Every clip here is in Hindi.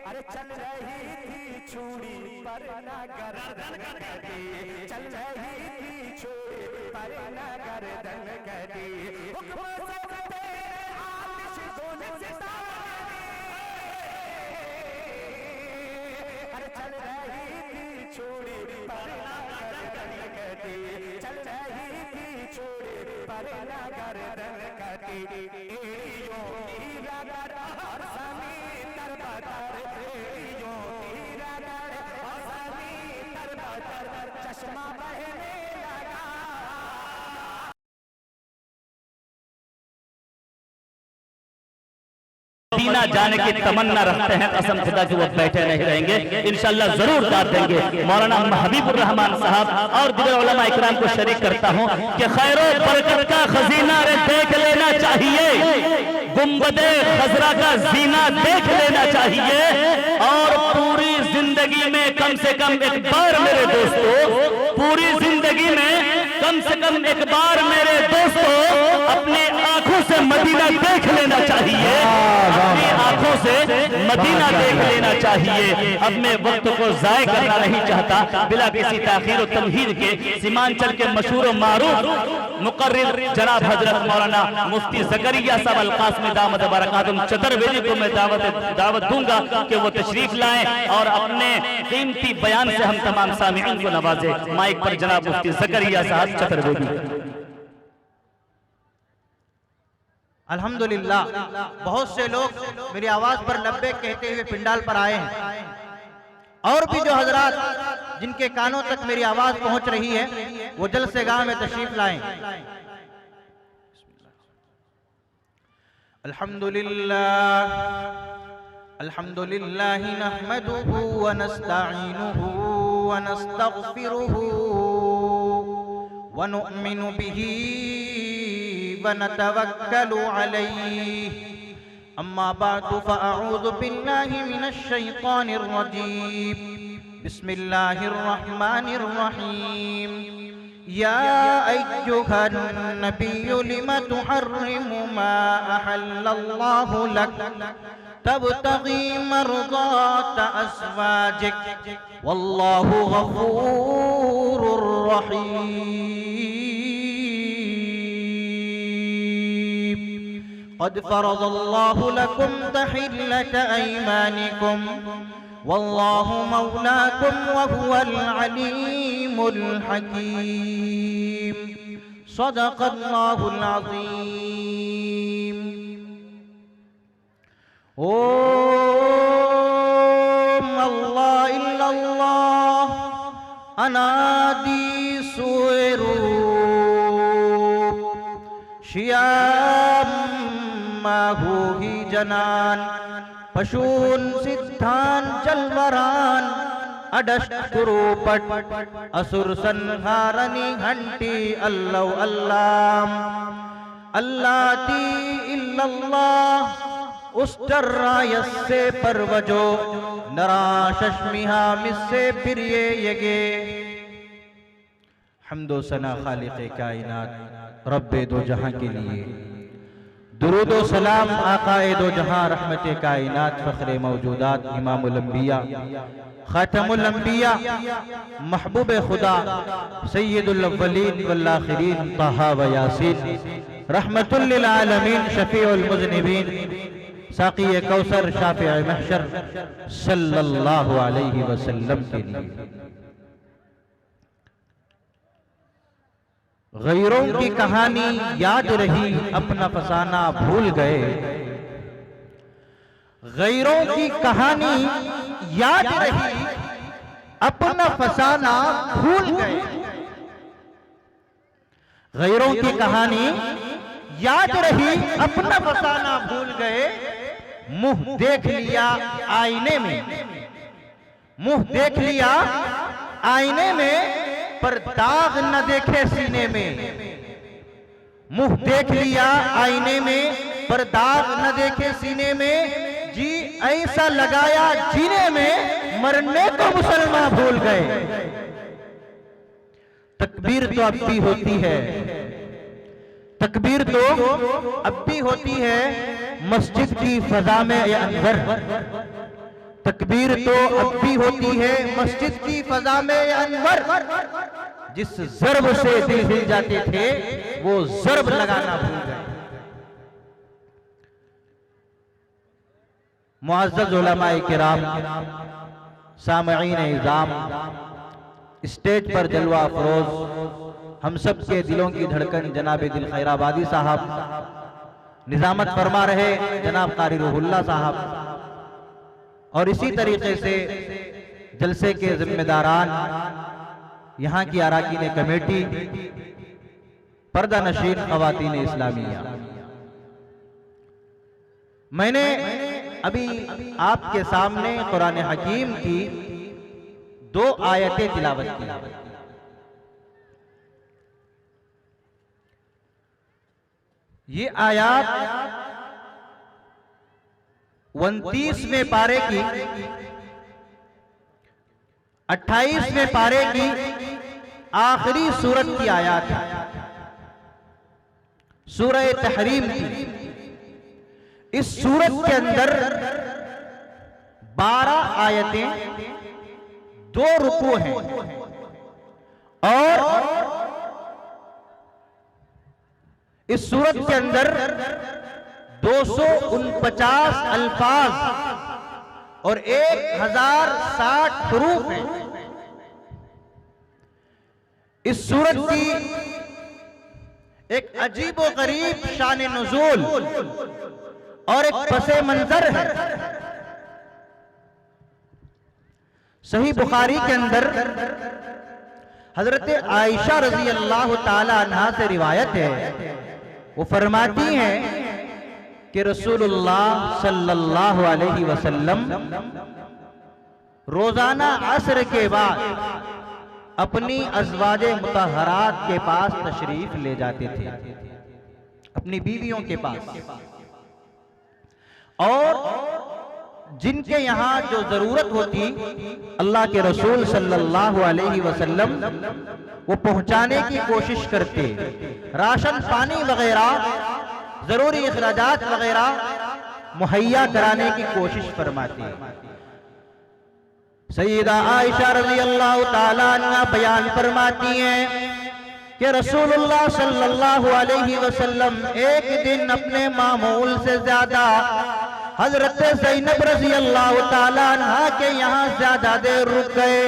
अरे चल रही थी चूड़ी पर न गर्दन कटी, चल रही थी चूड़ी पर न गर्दन कटी, हुक्म से तेरे आतिश दोन सितारे, अरे चल रही थी चूड़ी पर न गर्दन कटी, चल रही थी चूड़ी पर न गर्दन कटी, एड़ियों की रगड़ और ज़मीन तर बतर, एड़ियों की रगड़ और ज़मीन तर बतर, चश्मा बहने लगा। मदीना जाने की तमन्ना रखते हैं, कसम खुदा कि वो बैठे नहीं रहेंगे, इंशाअल्लाह जरूर दाद देंगे। मौलाना हबीबुर रहमान साहब और दीगर उलमा इकराम को शरीक करता हूं कि खैरो बरकत का खजीना रे देख लेना चाहिए, गुंबदे खजरा का जीना देख लेना चाहिए, और पूरी जिंदगी में कम से कम एक बार मेरे दोस्तों, पूरी जिंदगी में कम से कम एक बार मेरे दोस्तों अपनी आंखों से मदीना देख लेना चाहिए, अपनी आंखों से मदीना देख लेना चाहिए। अब मैं वक्त को जाय करना नहीं चाहता, बिला किसी ताखीर और तमहीद के सीमांचल के मशहूर और मारूफ मुकर्रिर जनाब हजरत मौलाना मुफ्ती ज़करिया साहब अल-कासमी दामद बरकातुहुम चतुर्वेदी को मैं दावत दूंगा कि वो तशरीफ लाएं और अपने कीमती बयान से हम तमाम सामिईन को नवाजे। माइक पर जनाब मुफ्ती ज़करिया साहब चतुर्वेदी। अल्हम्दुलिल्लाह, बहुत से लोग मेरी आवाज पर लब्बैक कहते हुए पिंडाल पर आए हैं, और भी जो हजरात जिनके कानों तक मेरी आवाज पहुंच रही है वो जलसेगाह में तशरीफ लाएं। अल्हम्दुलिल्लाह अल्हम्दुलिल्लाह नहमदुहु व नस्तईनुहु व नस्तगफिरुहु व नु'मिनु बिही व नतवक्कलु अलैहि, अम्मा बादु फ़अऊज़ु बिल्लाहि मिनश शैतानिर रजीम, बिस्मिल्लाहिर रहमानिर रहीम, या अय्युहन नबिय्यु लिमा तुहर्रिमु मा अहल्लल्लाहु लक तबतगी मर्ज़ात अज़वाजिक वल्लाहु गफूरुर रहीम, क़द फ़रज़ल्लाहु लकुम तहिल्लत ऐमानिकुम वल्लाहु मौलाकुम वहुवल अलीमुल हकीम, सदक़ल्लाहुल अज़ीम। ओम अल्लाह इल्लल्लाह अनादी सुरूप शियाम माहू ही जनान पशून सिद्धान चलवरान अडष्ट कुरूपट असुर संहारणी घंटी अल्लाह अल्लाह अल्लाती इल्लल्लाह उस्टर्रायस से परवजो नरा शश्मिहा मिस्से प्रिये यगे, हम्दो सना खालिक़े कायनात रब्बे दो जहां के लिए, दुरूद व सलाम आकाए दो जहां रहमते कायनात फ़ख्रे मौजूदात इमामुल अंबिया खातमुल अंबिया महबूब खुदा सय्यदुल अव्वलीन वल आखिरीन ताहा व यासीन रहमतुल लिल आलमीन शफीउल मुज़निबीन साक़ी कौसर शाफ़िए महशर सल्लल्लाहु अलैहि वसल्लम के लिए। गैरों की कहानी याद रही अपना फसाना भूल गए, गैरों की कहानी याद रही अपना फसाना भूल गए, गैरों की कहानी याद रही अपना फसाना भूल गए, मुंह देख लिया आईने में, मुंह देख लिया आईने में पर दाग न देखे सीने में, मुंह देख लिया आईने में पर दाग न देखे सीने में, जी ऐसा लगाया जीने में मरने को मुसलमान भूल गए। तकबीर तो अब भी होती है, तकबीर तो अब भी होती है मस्जिद की फजा में या अंदर, तकबीर तो अब भी होती है मस्जिद की फजा में अनवर, जिस ज़र्ब से दिल हिल जाते थे वो ज़र्ब लगाना भूल गए। मुअज़्ज़ज़ उलमाए किराम, सामईन इज़ाम, स्टेज पर जलवा अफरोज हम सब के दिलों की धड़कन जनाब दिल खैराबादी साहब, निजामत फरमा रहे जनाब कारी रूहुल्लाह साहब, और इसी तरीके से जलसे के जिम्मेदारान, यहाँ की अराकीन कमेटी, पर्दा नशीन ख़वातीन इस्लामिया। मैंने अभी आपके सामने कुरान हकीम की 2 आयतें तिलावत की। ये आयत 29वें पारे की, 28वें पारे की आखिरी सूरत की आयत है, सूरह तहरीम की। इस सूरत के अंदर 12 आयतें, 2 रुकू हैं, और इस सूरत के अंदर 249 अल्फाज और 1060 हुरूफ हैं। इस सूरत की एक अजीब व गरीब शान नुज़ूल और एक पसे मंजर है। सही बुखारी के अंदर हजरत आयशा रजी अल्लाह ताला अन्हा से रिवायत है, वो फरमाती हैं कि रसूलुल्लाह सल्लल्लाहु अलैहि वसल्लम रोजाना असर के बाद अपनी अज़वाजे मुतहरात के पास तशरीफ ले जाते थे, अपनी बीवियों के पास, और जिनके यहाँ जो जरूरत होती अल्लाह के रसूल सल्लल्लाहु अलैहि वसल्लम वो पहुंचाने की कोशिश करते। राशन पानी वगैरह, जरूरी इखराजात वगैरह मुहैया कराने की कोशिश फरमाती। सैयदा आयशा रज़ी अल्लाह ताला अन्हा बयान फरमाती हैं कि रसूलुल्लाह सल्लल्लाहु अलैहि वसल्लम एक दिन अपने मामूल से ज्यादा हजरत ज़ैनब रज़ी अल्लाह ताला अन्हा के यहाँ ज्यादा देर रुक गए।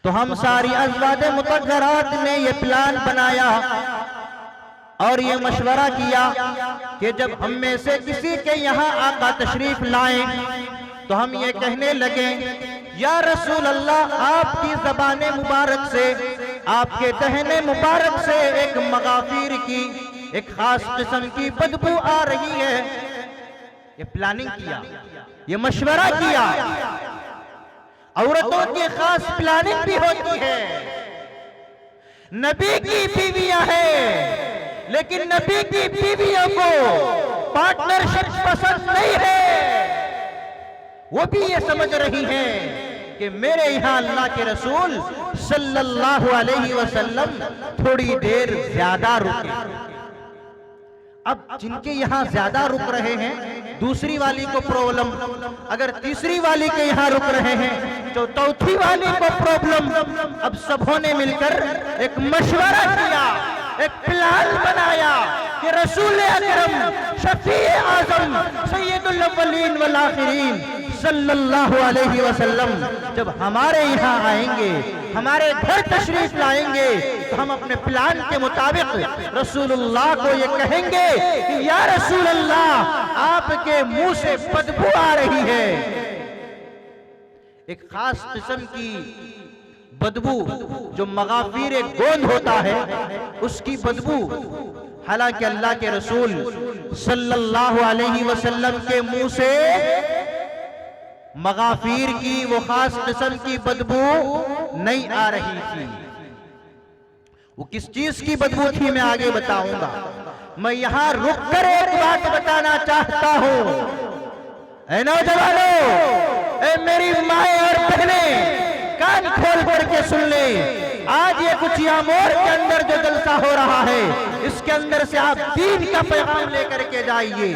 तो हम सारी अज़वाज मुतहरात ने ये प्लान बनाया और ये मशवरा किया कि जब हम में से किसी के यहाँ आका तशरीफ लाएं तो हम ये कहने लगे, या रसूल अल्लाह, आपकी ज़बान मुबारक से, आपके दहने मुबारक से एक मगाफिर की एक खास किस्म की बदबू आ रही है। ये प्लानिंग किया, ये मशवरा किया। औरतों की खास प्लानिंग भी होती है। नबी की बीवियां हैं, लेकिन नबी की बीवियों को पार्टनरशिप पसंद नहीं है। वो भी ये समझ रही हैं कि मेरे यहाँ अल्लाह के रसूल सल्लल्लाहु अलैहि वसल्लम थोड़ी देर ज्यादा रुके। अब जिनके यहाँ ज्यादा रुक रहे हैं, दूसरी वाली को प्रॉब्लम, अगर तीसरी वाली के यहाँ रुक रहे हैं तो चौथी वाली को प्रॉब्लम। अब सबों ने मिलकर एक मशवरा किया, एक प्लान बनाया कि रसूल अकरम शफी आज़म सय्यदुल अव्वलीन वल आखिरीन सल्लल्लाहु अलैहि वसल्लम जब हमारे यहाँ आएंगे, हमारे घर तशरीफ लाएंगे, तो हम अपने प्लान के मुताबिक रसूलुल्लाह को ये कहेंगे कि या रसूल अल्लाह, आपके मुंह से बदबू आ रही है। एक खास किस्म की बदबू जो मगाफिर गोंद होता है, उसकी बदबू। हालांकि अल्लाह के रसूल सल्लल्लाहु अलैहि वसल्लम के मुंह से मगाफिर की वो खास किस्म की बदबू नहीं आ रही थी। वो किस चीज की बदबू थी मैं आगे बताऊंगा। मैं यहां रुक कर एक बात बताना चाहता हूं। ऐ नौजवानों, ऐ मेरी माएं और बहनें, कान खोल करके सुन ले। आज ये कुचिया मोड़ के अंदर जो जलसा हो रहा है, इसके अंदर से आप दीन का पैगाम लेकर के जाइए।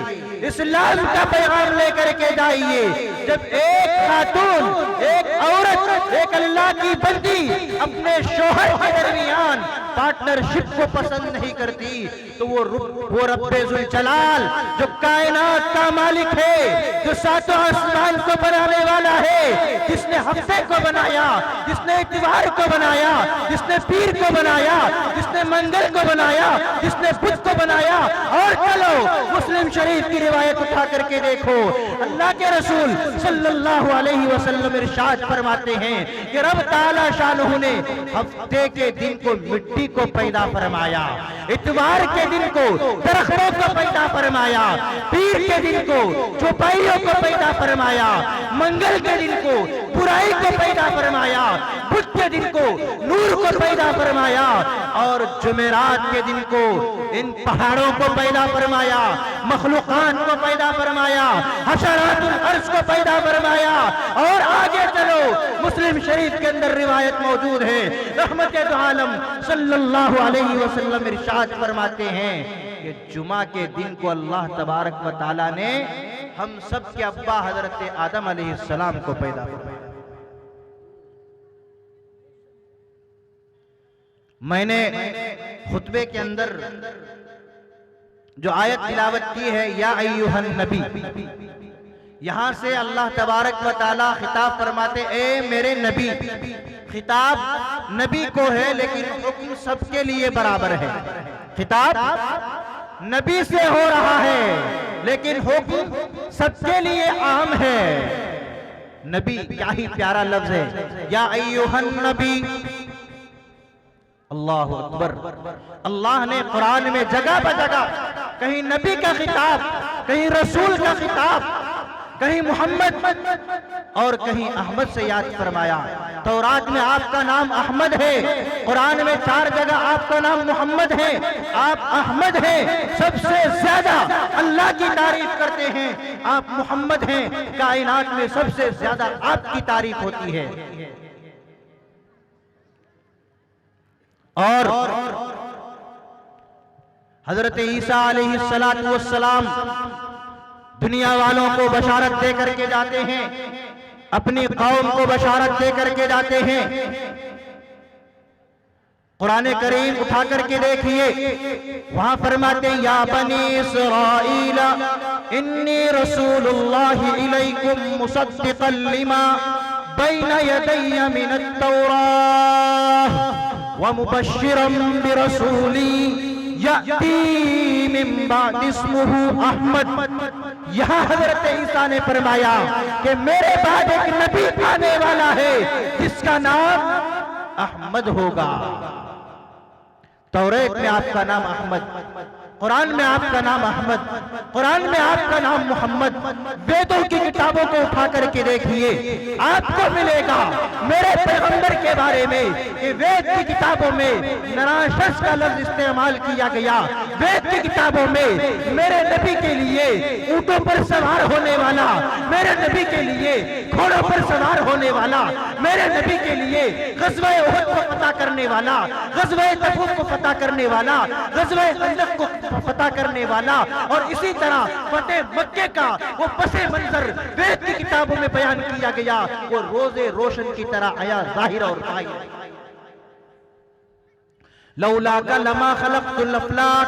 इस्लाम का पैगाम लेकर के जाइए। जब एक खातून, एक औरत, एक अल्लाह की बंदी अपने शोहर के दरमियान पार्टनरशिप को पसंद नहीं करती तो वो रब्बे जुल जलाल जो कायनात का मालिक है, जो सातों आसमान को बनाने वाला है, जिसने हफ्ते को बनाया, जिसने इतवार को बनाया, जिसने पीर को बनाया, जिसने मंगल को बनाया, जिसने बुध को बनाया। और चलो मुस्लिम शरीफ की रिवायत उठा करके देखो, अल्लाह के रसूल सल्लल्लाहु अलैहि वसल्लम इरशाद फरमाते हैं कि रब ताला शानहू ने हफ्ते के दिन को मिट्टी को पैदा फरमाया, इतवार के दिन को दरख्तों को पैदा फरमाया, पीर के दिन को चौपाइयों को पैदा फरमाया, मंगल के दिन को बुराई को पैदा फरमाया, बुध के दिन को नूर को पैदा फरमाया और जुमेरात के दिन को इन पहाड़ों को पैदा फरमाया, मखलूकात को पैदा फरमाया, हशरातुल अर्श को पैदा फरमाया। और आगे चलो मुस्लिम शरीफ के अंदर रिवायत मौजूद है, रहमत दो आलम सल्लल्लाहु अलैहि वसल्लम इरशाद फरमाते हैं कि जुमा के दिन को अल्लाह तबारक व तआला ने हम सब के अब्बा हजरत आदम अलैहिस्सलाम को पैदा फरमाया। मैंने खुतबे के अंदर जो आयत तिलावत की है, या अय्युहन नबी, यहां से अल्लाह तबारक व तआला खिताब फरमाते, ए मेरे नबी। खिताब नबी को है लेकिन हुक्म सबके लिए बराबर है। खिताब नबी से हो रहा है लेकिन हुक्म सबके लिए आम है। नबी क्या ही प्यारा लफ्ज है, या अय्युहन नबी। अल्लाह अकबर। अल्लाह ने कुरान में जगह ब जगह कहीं नबी का खिताब, कहीं रसूल का खिताब, कहीं मोहम्मद और कहीं अहमद से याद फरमाया। तौरात में आपका नाम अहमद है, कुरान में 4 जगह आपका नाम मोहम्मद है, आप अहमद हैं। सबसे ज्यादा अल्लाह की तारीफ करते हैं, आप मोहम्मद हैं। कायनात में सबसे ज्यादा आपकी तारीफ होती है। और हजरत ईसा अलैहिस्सलातु वस्सलाम दुनिया वालों को बशारत दे करके जाते हैं, अपनी कौम को बशारत दे करके जाते हैं। कुरान करीम उठा करके देखिए, वहां फरमाते हैं, या बनी इस्राईल इन्नी रसूलुल्लाहि इलैकुम मुसद्दिक़न लिमा बैना यदैया मिनत तौराह व मुबश्शिरन बिरसूली याती मिन बाद इस्मुहु अहमद। यहां हजरत ईसा ने फरमाया कि मेरे बाद एक नबी आने वाला है जिसका नाम अहमद होगा। तौरात में आपका नाम अहमद, कुरान में आपका नाम अहमद, कुरान में आपका नाम मोहम्मद। वेदों की किताबों को उठा करके देखिए, आपको मिलेगा मेरे पैगंबर के बारे में कि वेद की किताबों में नाराशस का लफ्ज इस्तेमाल किया गया। वेद की किताबों में मेरे नबी के लिए ऊंटों पर सवार होने वाला, मेरे नबी के लिए घोड़ों पर सवार होने वाला, मेरे नबी के लिए ग़ज़वा उहद को पता करने वाला, ग़ज़वा तबूक को पता करने वाला, ग़ज़वा खंदक को पता करने वाला, और इसी तरह फतेह मक्के का वो पसे मंजर वेद की किताबों में बयान किया गया। वो रोजे रोशन की तरह आया, जाहिर और ज़ाहिर। लौला का लमा खलक़तुल अफ़लाक,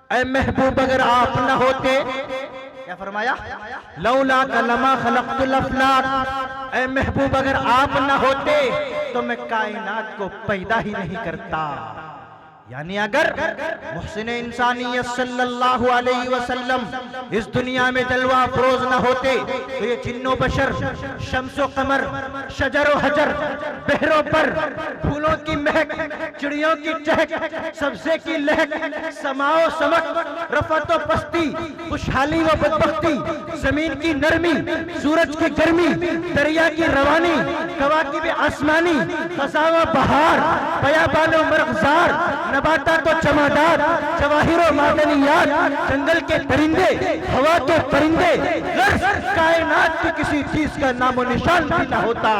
ऐ महबूब अगर आप न होते, क्या फरमाया, लौला का लमा खलक़तुल अफ़लाक, ऐ महबूब अगर आप न होते तो मैं कायनात को पैदा ही नहीं करता। यानी अगर मुहसिन इंसानियत सल्लल्लाहु अलैहि वसल्लम इस दुनिया में जलवा अफरोज न होते तो ये जिन्नो बशर, शम्सो कमर, शजरो हजर, बहरों पर फूलों की महक, चिड़ियों की चहक, सब्जे की लहक, समाओ समक, रफतो पस्ती, खुशहाली व बदबख्ती, जमीन की नरमी, सूरज की गर्मी, दरिया की रवानी, कवाकिब आसमानी, खज़ावा बहार, बयाबानो मरग़ज़ार, नबाता तो चमादार, जवाहिरो मादनियात, जंगल के परिंदे, हवा के परिंदे, कायनात की किसी चीज का नामो निशान भी न होता।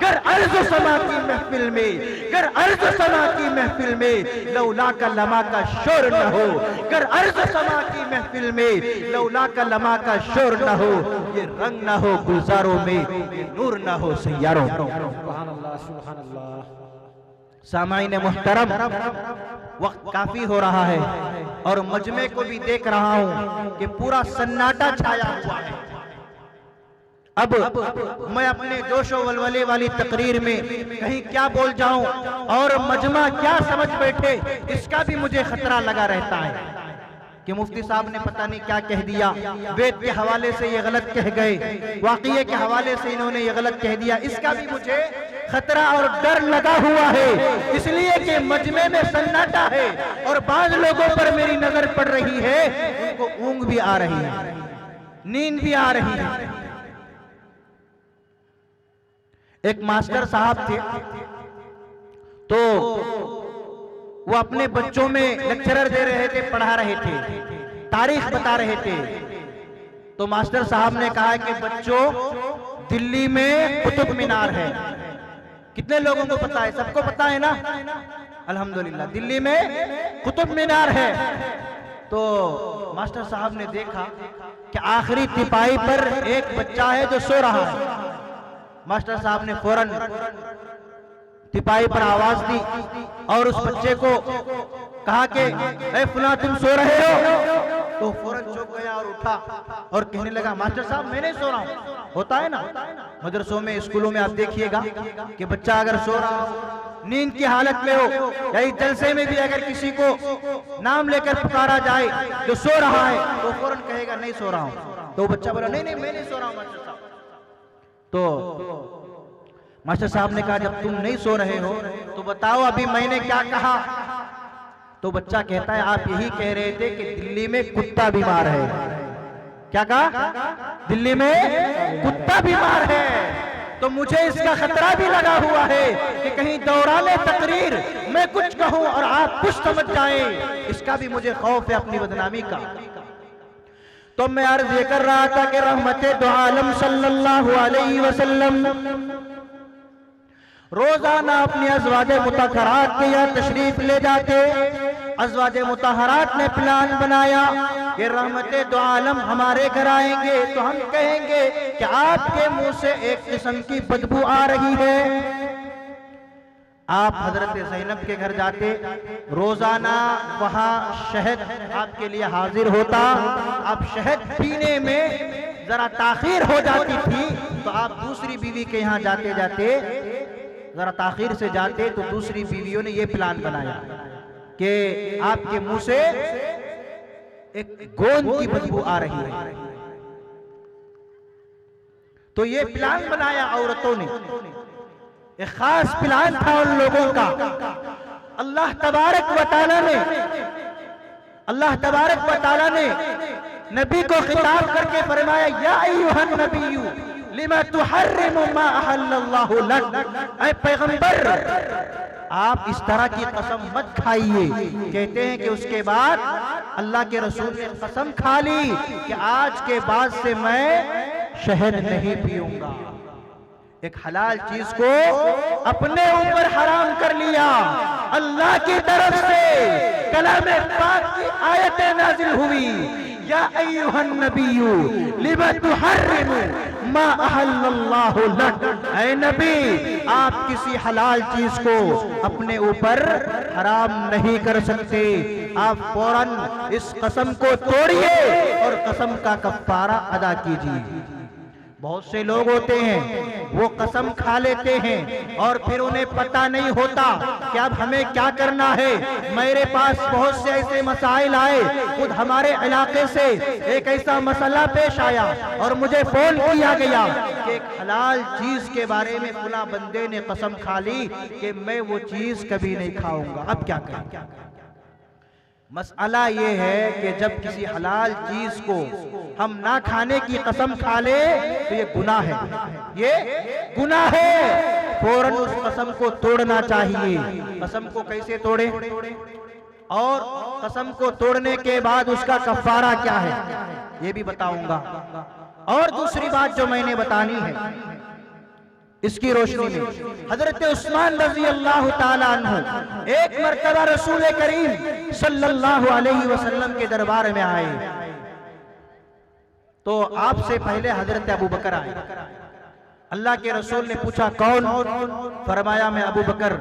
गर अर्ज़ समा की महफिल में, गर अर्ज़ समा की महफिल में लौला का लमा का शोर न हो, गर अर्ज़ समा की महफिल में लौला का लमा का शोर न हो, ये रंग न हो गुलजारों में, ये नूर न हो सैयारों। सुभान अल्लाह, सुभान अल्लाह। सामाईन मुहतरम, वक्त काफी हो रहा है और मजमे को भी देख रहा हूं कि पूरा सन्नाटा छाया हुआ है। अब मैं अपने जोशो वलवले वाली तकरीर में कहीं क्या बोल जाऊं और मजमा क्या समझ बैठे, इसका भी मुझे खतरा लगा रहता है कि मुफ्ती साहब ने पता नहीं क्या कह दिया, वेद के हवाले से ये गलत कह गए, वाक़िये के हवाले से इन्होंने ये गलत कह दिया, इसका भी मुझे खतरा और डर लगा हुआ है। इसलिए कि मजमे में सन्नाटा है और बाज लोगों पर मेरी नजर पड़ रही है, उनको ऊंघ भी आ रही है, नींद भी आ रही है। एक मास्टर साहब थे, तो वो अपने बच्चों में लेक्चरर दे रहे थे, पढ़ा रहे थे, तारीख बता रहे थे। तो मास्टर साहब ने कहा कि बच्चों, दिल्ली में कुतुब मीनार है। कितने लोगों को पता है? सबको पता है ना? अल्हम्दुलिल्लाह, दिल्ली में कुतुब मीनार है। तो मास्टर साहब ने देखा कि आखिरी तिपाही पर एक बच्चा है जो सो रहा है। मास्टर साहब ने फौरन तिपाही पर आवाज दी और उस बच्चे को कहा कि ए फुला, तुम सो रहे हो? तो फौरन चौंक गया और उठा और कहने लगा, मास्टर साहब मैं नहीं सो रहा हूं। होता है ना मदरसों में, स्कूलों में आप देखिएगा कि बच्चा अगर सो रहा हो, नींद की हालत में हो, या इस जलसे में भी अगर किसी को नाम लेकर पुकारा जाए जो सो रहा है, तो फौरन कहेगा नहीं सो रहा हूं। तो बच्चा बोला नहीं नहीं मैं नहीं सो रहा हूं मास्टर साहब। तो मास्टर साहब ने कहा, जब तुम नहीं सो रहे हो तो बताओ अभी मैंने क्या कहा? तो बच्चा कहता है, आप यही कह रहे थे कि दिल्ली में कुत्ता बीमार है। क्या कहा? दिल्ली में कुत्ता बीमार है। तो मुझे इसका खतरा भी लगा हुआ है कि कहीं दौराने तकरीर मैं कुछ कहूं और आप कुछ समझ जाएं, इसका भी मुझे खौफ है अपनी बदनामी का। तो मैं अर्ज ये कर रहा था कि रहमते दो आलम सल्लल्लाहु अलैहि वसल्लम रोजाना अपनी अज़वाजे मुतहरात के यहाँ तशरीफ ले जाते। अज़वाजे मुतहरात ने प्लान बनाया कि रहमते दो आलम हमारे घर आएंगे तो हम कहेंगे कि आपके मुंह से एक किस्म की बदबू आ रही है। आप हजरत ज़ैनब के घर जाते, रोजाना वहां शहद आपके लिए हाजिर होता। आप शहद पीने में जरा ताखीर हो जाती थी तो आप दूसरी बीवी के यहाँ जाते जाते जरा ताखीर से जाते, तो दूसरी बीवियों ने ये प्लान बनाया कि आपके मुंह से एक गोंद की बदबू आ रही है। तो ये प्लान बनाया औरतों ने, एक खास प्लान था उन लोगों का। अल्लाह तबारक व तआला ने नबी को खिताब करके फरमाया, या अय्युहन नबिय्यु लिमा तुहर्रिमु मा अहल्लल्लाहु लक। ऐ पैगंबर, आप इस तरह की कसम मत खाइए। कहते हैं कि उसके बाद अल्लाह के रसूल ने कसम खा ली कि आज के बाद से मैं शहद नहीं पीऊंगा। एक हलाल चीज को अपने ऊपर हराम कर लिया। अल्लाह की तरफ से कलाम पाक की आयतें नाजिल हुई, या अय्युहन नबिय्यु लिमा तुहर्रिमु मा अहल्लल्लाहु लक। ऐ नबी, आप किसी हलाल चीज को अपने ऊपर हराम नहीं कर सकते। आप फौरन इस कसम को तोड़िए और कसम का कफ्फारा अदा कीजिए। बहुत से लोग होते हैं वो कसम खा लेते हैं और फिर उन्हें पता नहीं होता कि अब हमें क्या करना है। मेरे पास बहुत से ऐसे मसाइल आए, खुद हमारे इलाके से एक ऐसा मसला पेश आया और मुझे फोन किया गया कि एक हलाल चीज के बारे में फला बंदे ने कसम खा ली कि मैं वो चीज कभी नहीं खाऊंगा। अब क्या करें? मसला ये है कि जब किसी हलाल चीज को हम ना खाने की कसम खा ले तो ये गुनाह है, ये गुनाह है। फौरन उस कसम को तोड़ना चाहिए। कसम को कैसे तोड़े और कसम को तोड़ने के बाद उसका कफ्फारा क्या है ये भी बताऊंगा। और दूसरी बात जो मैंने बतानी है इसकी रोशनी में, हजरत उस्मान रजी अल्लाह ताला अन्हु एक मर्तबा रसूल करीम सल्लल्लाहु अलैहि वसल्लम के दरबार में आए तो आपसे पहले हजरत अबू बकर आए। अल्लाह के रसूल ने पूछा कौन? फरमाया मैं अबू बकर,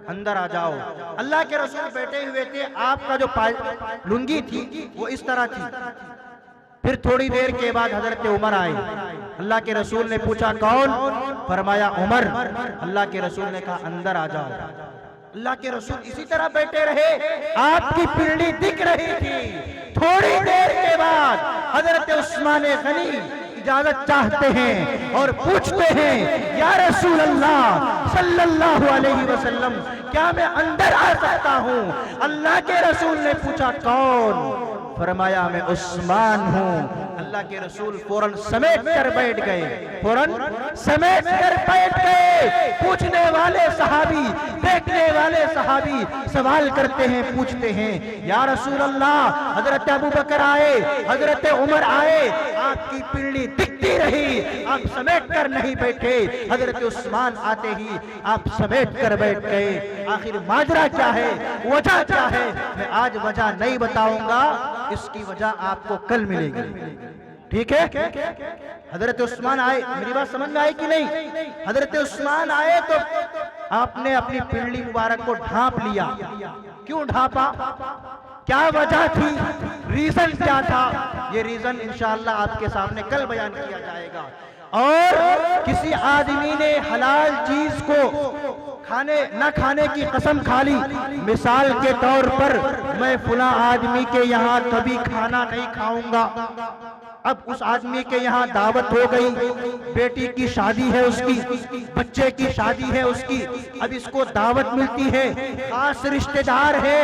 अंदर आ जाओ। अल्लाह के रसूल बैठे हुए थे, आपका जो लुंगी थी वो इस तरह थी। फिर थोड़ी देर के बाद हजरत उमर आए। अल्लाह के रसूल ने पूछा कौन? फरमाया उमर। अल्लाह के रसूल ने कहा अंदर आ जाओ। अल्लाह के रसूल इसी तरह बैठे रहे, आपकी पीढ़ी दिख रही थी। थोड़ी देर के बाद हजरत उस्मान गनी इजाजत चाहते हैं और पूछते हैं या रसूल अल्लाह सल्लल्लाहु अलैहि वसल्लम, क्या मैं अंदर आ सकता हूँ? अल्लाह के रसूल ने पूछा कौन? फरमाया मैं उस्मान हूँ। अल्लाह के रसूल फौरन समेट कर बैठ गए, फौरन समेट कर बैठ गए। पूछने वाले सहाबी, देखने वाले सहाबी सवाल करते हैं, पूछते हैं या रसूल अल्लाह, हजरत अबू बकर आए, हजरत उमर आए, आपकी पीढ़ी दिखती रही, आप समेट कर नहीं बैठे। हजरत उस्मान आते ही आप समेट कर बैठ गए। आखिर माजरा क्या है, वजह क्या है? मैं आज वजह नहीं बताऊंगा, इसकी वजह आपको कल मिलेगी। ठीक है? हजरत उस्मान आए, मेरी बात समझ में आई कि नहीं? हजरत उस्मान आए तो आपने अपनी पीढ़ी मुबारक को ढांप लिया। क्यों ढांपा? क्या वजह थी? रीजन क्या था? ये रीजन इंशाअल्लाह आपके सामने कल बयान किया जाएगा। और किसी आदमी ने हलाल चीज को न खाने की कसम खा ली, मिसाल के तौर पर मैं फुला आदमी के यहाँ कभी खाना नहीं खाऊंगा। अब उस आदमी के यहाँ दावत हो गई, बेटी की शादी है उसकी, बच्चे की शादी है उसकी, अब इसको दावत मिलती है, खास रिश्तेदार है।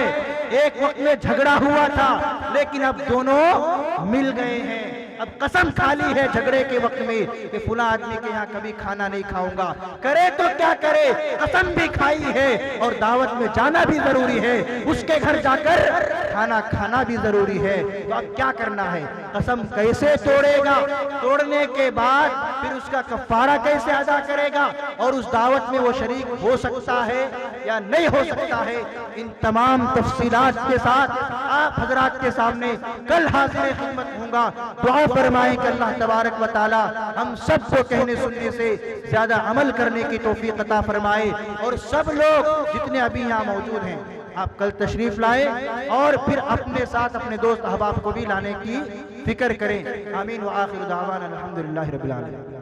एक वक्त में झगड़ा हुआ था लेकिन अब दोनों मिल गए हैं। अब कसम खा ली है झगड़े के वक्त में कि फुला आदमी के यहाँ कभी खाना नहीं खाऊंगा। करे तो क्या करे, कसम भी खाई है और दावत में जाना भी जरूरी है, उसके घर जाकर खाना खाना भी जरूरी है। तो अब क्या करना है? कसम कैसे तोड़ेगा? तोड़ने के बाद फिर उसका कफारा कैसे अदा करेगा? और उस दावत में वो शरीक हो सकता है या नहीं हो सकता है? इन तमाम तफसीलात के साथ आप हजरात के सामने कल हाजिर खिदमत होऊंगा। दुआ फरमाएं कि अल्लाह तबारक व तआला हम सबको कहने सुनने से ज्यादा अमल करने की तौफीक अता फरमाए। और सब लोग जितने अभी यहाँ मौजूद हैं, आप कल तशरीफ लाए और फिर अपने साथ अपने दोस्त अहबाब को भी लाने की फिक्र करें। आमीन व आखिर दावाना अल्हम्दुलिल्लाहि रब्बिल आलमीन।